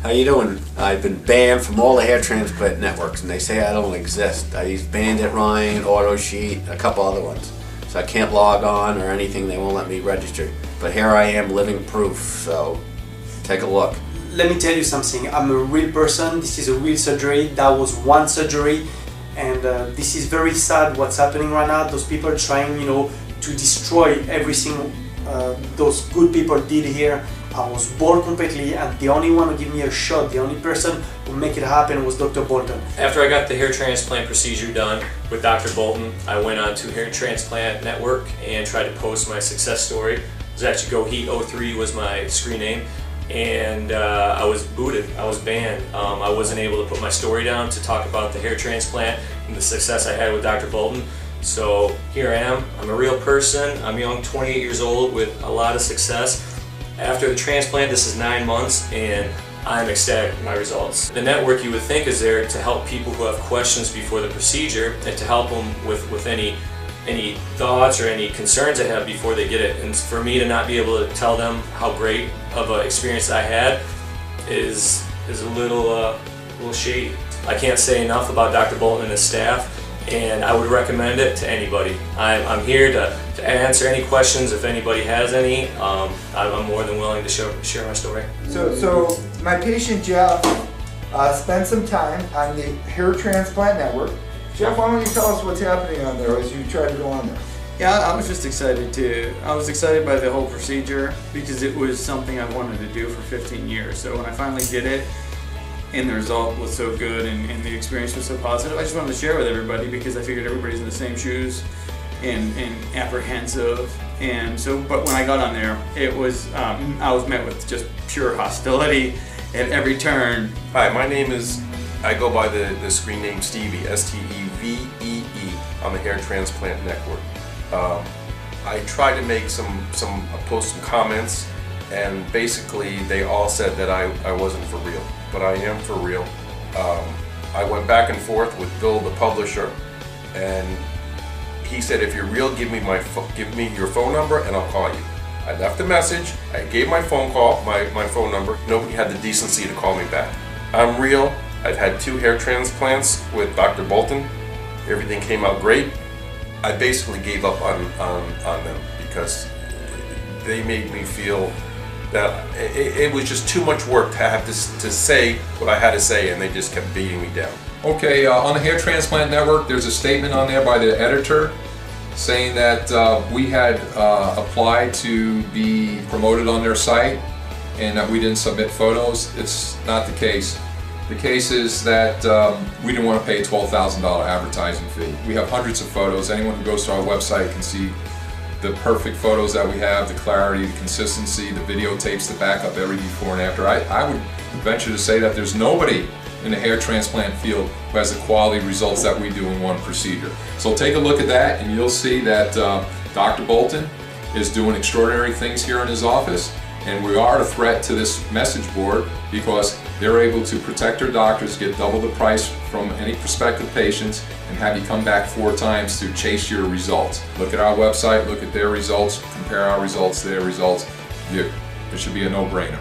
How you doing? I've been banned from all the hair transplant networks, and they say I don't exist. I use BanditRyan, Autosheet, a couple other ones. So I can't log on or anything. They won't let me register. But here I am, living proof. So take a look. Let me tell you something. I'm a real person. This is a real surgery. That was one surgery, and this is very sad. What's happening right now? Those people are trying, to destroy everything those good people did here. I was bored completely, and the only one who gave me a shot, the only person who make it happen was Dr. Bolton. After I got the hair transplant procedure done with Dr. Bolton, I went on to Hair Transplant Network and tried to post my success story. It was actually Go Heat 03 was my screen name, and I was booted. I was banned. I wasn't able to put my story down to talk about the hair transplant and the success I had with Dr. Bolton. So here I am. I'm a real person. I'm young, 28 years old with a lot of success. After the transplant, this is 9 months, and I'm ecstatic with my results. The network, you would think, is there to help people who have questions before the procedure and to help them with any thoughts or any concerns they have before they get it. And for me to not be able to tell them how great of an experience I had is a little shady. I can't say enough about Dr. Bolton and his staff, and I would recommend it to anybody. I'm here to answer any questions if anybody has any. I'm more than willing to share my story. So my patient Jeff spent some time on the Hair Transplant Network. Jeff, why don't you tell us what's happening on there as you try to go on there? Yeah, I was just excited I was excited by the whole procedure because it was something I wanted to do for 15 years. So when I finally did it, and the result was so good and the experience was so positive, I just wanted to share with everybody because I figured everybody's in the same shoes and apprehensive. And so, but when I got on there, it was I was met with just pure hostility at every turn. Hi, my name is, I go by the screen name Stevee, S-T-E-V-E-E, on the Hair Transplant Network. I tried to make post some comments, and basically they all said that I wasn't for real, but I am for real. I went back and forth with Bill, the publisher, and he said, if you're real, give me your phone number and I'll call you. I left a message, I gave my phone number. Nobody had the decency to call me back. I'm real. I've had 2 hair transplants with Dr. Bolton. Everything came out great. I basically gave up on them because they made me feel that it was just too much work to have to say what I had to say, and they just kept beating me down. Okay, on the Hair Transplant Network, there's a statement on there by the editor saying that we had applied to be promoted on their site and that we didn't submit photos. It's not the case. The case is that we didn't want to pay a $12,000 advertising fee. We have hundreds of photos. Anyone who goes to our website can see the perfect photos that we have, the clarity, the consistency, the videotapes that back up every before and after. I would venture to say that there's nobody in the hair transplant field who has the quality results that we do in one procedure. So take a look at that and you'll see that Dr. Bolton is doing extraordinary things here in his office, and we are a threat to this message board because they're able to protect their doctors, get double the price from any prospective patients, and have you come back 4 times to chase your results. Look at our website, look at their results, compare our results, their results. It should be a no-brainer.